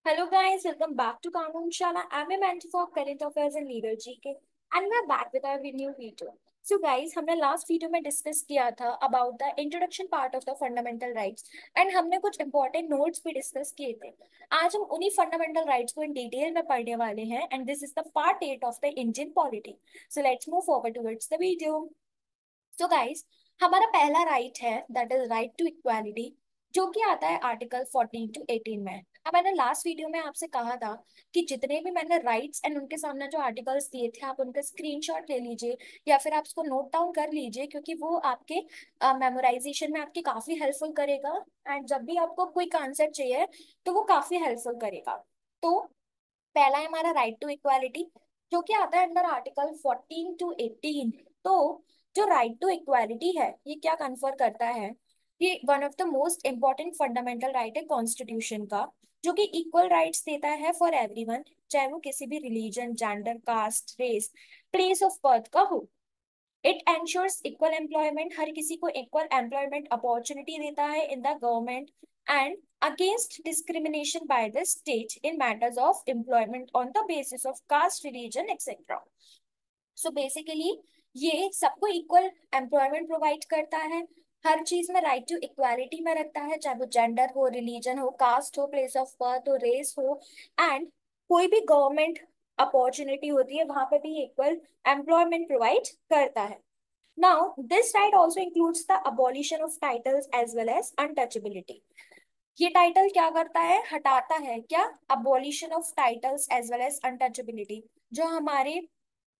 Hello guys, welcome back to Kanun Shala. I'm a mentor for current affairs and legal GK and we're back with our new video. So guys, हमने last video में discuss किया था about the introduction part of the fundamental rights and हमने कुछ important notes भी discuss किए थे। आज हम उन्हीं फंडामेंटल राइट्स को इन डिटेल में पढ़ने वाले हैं and this is the part 8 of the Indian polity. So let's move forward towards the video. So guys, हमारा पहला राइट है that is right to equality, जो कि आता है आर्टिकल 14 टू 18 में। अब मैंने लास्ट वीडियो में आपसे कहा था कि जितने भी मैंने राइट्स एंड उनके सामने जो आर्टिकल्स दिए थे आप उनका स्क्रीनशॉट ले लीजिए या फिर आप उसको नोट डाउन कर लीजिए, क्योंकि वो आपके मेमोराइजेशन में आपकी काफी हेल्पफुल करेगा एंड जब भी आपको कोई कॉन्सेप्ट चाहिए तो वो काफी हेल्पफुल करेगा। तो पहला है हमारा राइट टू इक्वालिटी, जो कि आता है अंडर आर्टिकल 14 टू 18। तो जो राइट टू इक्वालिटी है ये क्या कन्फर करता है, ये one of the most important fundamental right है कॉन्स्टिट्यूशन का, जो कि इक्वल राइट्स देता है फॉर एवरीवन, चाहे वो किसी भी religion, gender, caste, race, place of birth का हो। इट एंश्योर्स इक्वल एम्प्लॉयमेंट, हर किसी को इक्वल एम्प्लॉयमेंट अपॉर्चुनिटी देता है in the government and against discrimination by the state in matters of employment on the basis of caste, religion etcetera. So basically ये सबको equal employment provide करता है, हर चीज में राइट टू इक्वालिटी में रखता है, चाहे वो जेंडर हो, रिलीजन हो, कास्ट हो, प्लेस ऑफ बर्थ हो, रेस हो एंड कोई भी गवर्नमेंट अपॉर्चुनिटी होती है वहां पे भी इक्वल एम्प्लॉयमेंट प्रोवाइड करता है। Now, this right also includes the abolition of titles as well as untouchability. ये टाइटल क्या करता है, हटाता है क्या, abolition of titles as well as untouchability। जो हमारे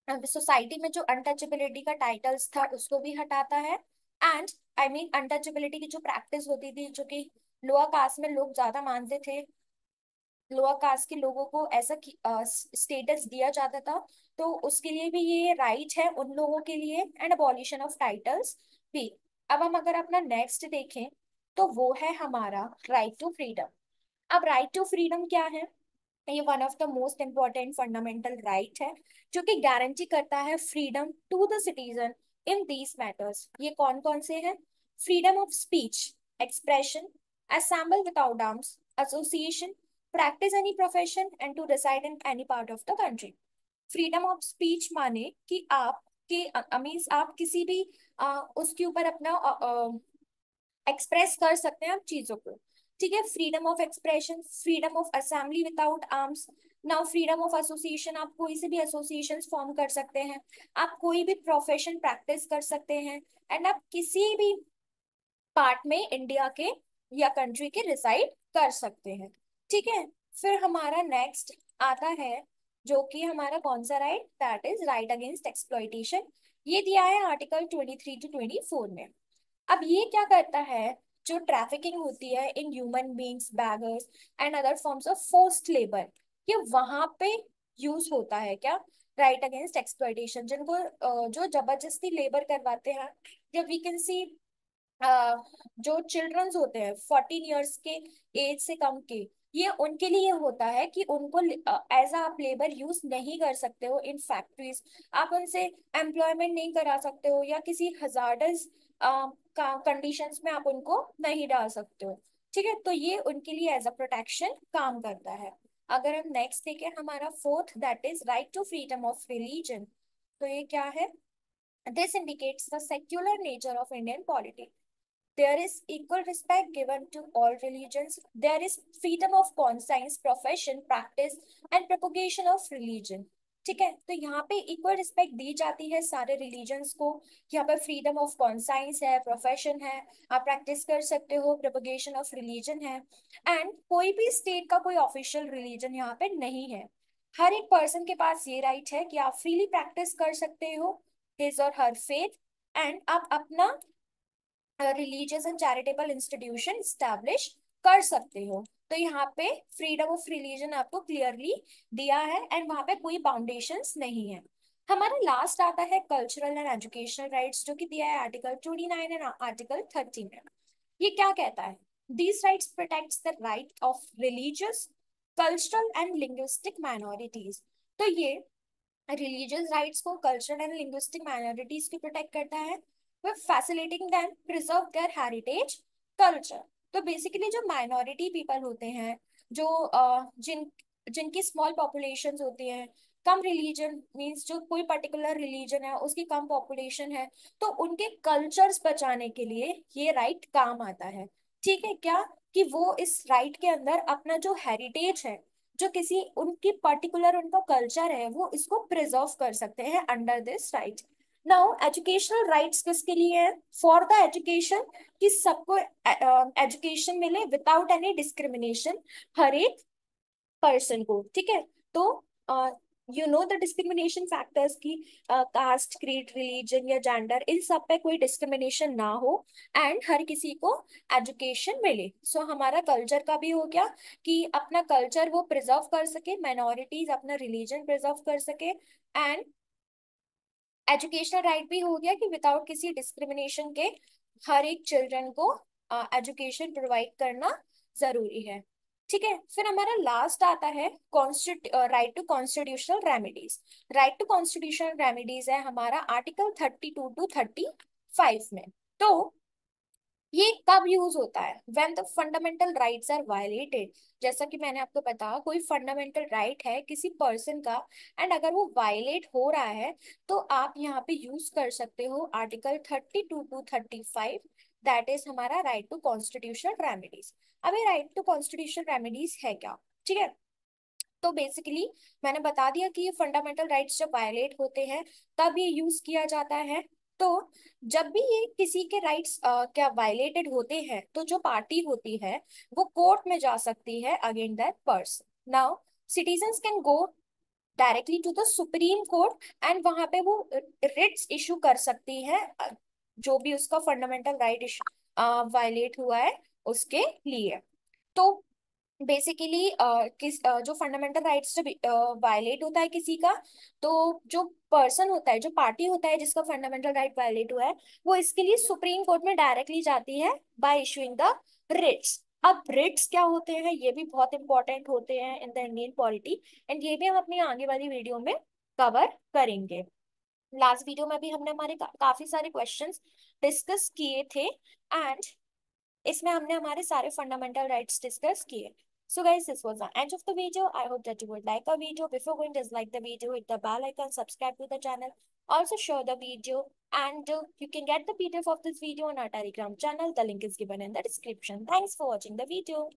सोसाइटी में जो अनटचेबिलिटी का टाइटल्स था उसको भी हटाता है एंड आई मीन अनटचेबिलिटी की जो प्रैक्टिस होती थी, जो कि लोअर कास्ट में लोग ज्यादा मानते थे, लोअर कास्ट के लोगों को ऐसा स्टेटस दिया जाता था, तो उसके लिए भी ये राइट है उन लोगों के लिए एंड अबॉलिशन ऑफ टाइटल्स भी। अब हम अगर अपना नेक्स्ट देखें तो वो है हमारा राइट टू फ्रीडम। अब राइट टू फ्रीडम क्या है, ये one of the most important fundamental right है, जो कि गारंटी करता है freedom to the citizen in these matters. ये कौन कौन से हैं, freedom of speech, expression, assemble without arms, association, practice any profession and to reside in any part of the country. Freedom of speech माने कि आप के मीन्स आप किसी भी उसके ऊपर अपना एक्सप्रेस कर सकते हैं आप चीजों को, ठीक है। Freedom of expression, freedom of assembly without arms, now freedom of association, आप कोई से भी एसोसिएशन फॉर्म कर सकते हैं, आप कोई भी प्रोफेशन प्रैक्टिस कर सकते हैं एंड आप किसी भी पार्ट में इंडिया के या कंट्री के रिसाइड कर सकते हैं, ठीक है। फिर हमारा नेक्स्ट आता है जो कि हमारा कौन सा right, that is right against exploitation. ये दिया है आर्टिकल 23 टू 24 में। अब ये क्या करता है, जो ट्रैफिकिंग होती है in human beings, beggars and other forms of forced labour, ये वहां पे यूज होता है क्या, राइट अगेंस्ट एक्सप्लॉइटेशन, जिनको जो जबरदस्ती लेबर करवाते हैं। जब वी कैन सी जो चिल्ड्रंस होते हैं 14 ईयर्स के एज से कम के, ये उनके लिए होता है कि उनको एज आप लेबर यूज नहीं कर सकते हो इन फैक्ट्रीज, आप उनसे एम्प्लॉयमेंट नहीं करा सकते हो या किसी हजार्डस कंडीशंस में आप उनको नहीं डाल सकते हो, ठीक है। तो ये उनके लिए एज अ प्रोटेक्शन काम करता है। अगर हम नेक्स्ट देखें हमारा fourth, that is right to freedom of religion. तो ये क्या है, this indicates the secular nature of Indian polity. There is equal respect given to all religions. There is freedom of conscience, profession, practice and propagation of religion. ठीक है, तो यहाँ पे equal respect दी जाती है सारे रिलीजन्स को। यहाँ पे फ्रीडम ऑफ कॉन्साइंस है, प्रोफेशन है, आप प्रैक्टिस कर सकते हो, प्रोपगेशन ऑफ रिलीजन है एंड कोई भी स्टेट का कोई ऑफिशियल रिलीजन यहाँ पे नहीं है। हर एक पर्सन के पास ये राइट है कि आप फ्रीली प्रैक्टिस कर सकते हो हिज और हर फेथ एंड आप अपना religious and charitable institution establish कर सकते हो। तो यहाँ पे फ्रीडम ऑफ रिलीजन आपको क्लियरली दिया है एंड वहां पे कोई बाउंडेशंस नहीं है। हमारा लास्ट आता है कल्चरल एंड एजुकेशनल राइट्स, जो कि दिया है आर्टिकल 29 एंड आर्टिकल 30 में। ये क्या कहता है, these rights protects the right of religious, cultural and linguistic minorities. तो ये रिलीजियस राइट्स को, कल्चरल एंड लिंग्विस्टिक माइनॉरिटीज को प्रोटेक्ट करता है, with facilitating them preserve their heritage culture। तो बेसिकली जो माइनॉरिटी पीपल होते हैं जो जिनकी स्मॉल पॉपुलेशंस होती हैं, कम रिलीजन मीन्स जो कोई पर्टिकुलर रिलीजन है उसकी कम पॉपुलेशन है, तो उनके कल्चर्स बचाने के लिए ये राइट काम आता है। ठीक है क्या, कि वो इस राइट के अंदर अपना जो हेरिटेज है, जो किसी उनकी पर्टिकुलर उनका कल्चर है, वो इसको प्रिजर्व कर सकते हैं under this right. Now educational rights किसके लिए है? फॉर द एजुकेशन, कि सबको एजुकेशन मिले विदाउट एनी डिस्क्रिमिनेशन, हर एक पर्सन को। ठीक है, तो you know the discrimination factors की कास्ट, क्रीड, रिलीजन या जेंडर, इन सब पे कोई डिस्क्रिमिनेशन ना हो, एंड हर किसी को एजुकेशन मिले। सो हमारा कल्चर का भी हो गया कि अपना कल्चर वो प्रिजर्व कर सके, माइनॉरिटीज अपना रिलीजन प्रिजर्व कर सके, एंड एजुकेशनल राइट भी हो गया कि विदाउट किसी डिस्क्रिमिनेशन के हर एक चिल्ड्रन को एजुकेशन प्रोवाइड करना जरूरी है। ठीक है, फिर हमारा लास्ट आता है right to constitutional remedies. Right to constitutional remedies है हमारा आर्टिकल 32 to 35 में। तो ये कब यूज होता है? When the fundamental rights are violated. जैसा कि मैंने आपको बताया, कोई फंडामेंटल राइट है किसी पर्सन का, एंड अगर वो वायलेट हो रहा है, तो आप यहाँ पे यूज कर सकते हो आर्टिकल 32 to 35, दैट इज हमारा राइट टू कॉन्स्टिट्यूशनल रेमेडीज। अभी राइट टू कॉन्स्टिट्यूशनल रेमेडीज है क्या? ठीक है, तो बेसिकली मैंने बता दिया कि ये फंडामेंटल राइट्स जब वायलेट होते हैं तब ये यूज किया जाता है। तो जब भी ये किसी के राइट्स क्या वायलेटेड होते हैं, तो जो पार्टी होती है वो कोर्ट में जा सकती है against that person. Now citizens can go directly to the supreme court, and वहां पे वो रिट्स इशू कर सकती है, जो भी उसका फंडामेंटल राइट वायलेट हुआ है उसके लिए। तो बेसिकली जो फंडामेंटल राइट्स जब वायलेट होता है किसी का, तो जो पर्सन होता है, जो पार्टी होता है जिसका फंडामेंटल राइट वायलेट हुआ है, वो इसके लिए सुप्रीम कोर्ट में डायरेक्टली जाती है बाय इशूइंग द रिट्स। अब रिट्स क्या होते हैं, ये भी बहुत इंपॉर्टेंट होते हैं in the Indian polity, and ये भी हम अपनी आगे वाली वीडियो में कवर करेंगे। लास्ट वीडियो में भी हमने हमारे काफी सारे क्वेश्चंस डिस्कस किए थे, एंड इसमें हमने हमारे सारे फंडामेंटल राइट्स डिस्कस किए। So guys, this was the end of the video. I hope that you would like our video. Before going to dislike the video, hit the bell icon, subscribe to the channel, also share the video, and you can get the PDF of this video on our Telegram channel. The link is given in the description. Thanks for watching the video.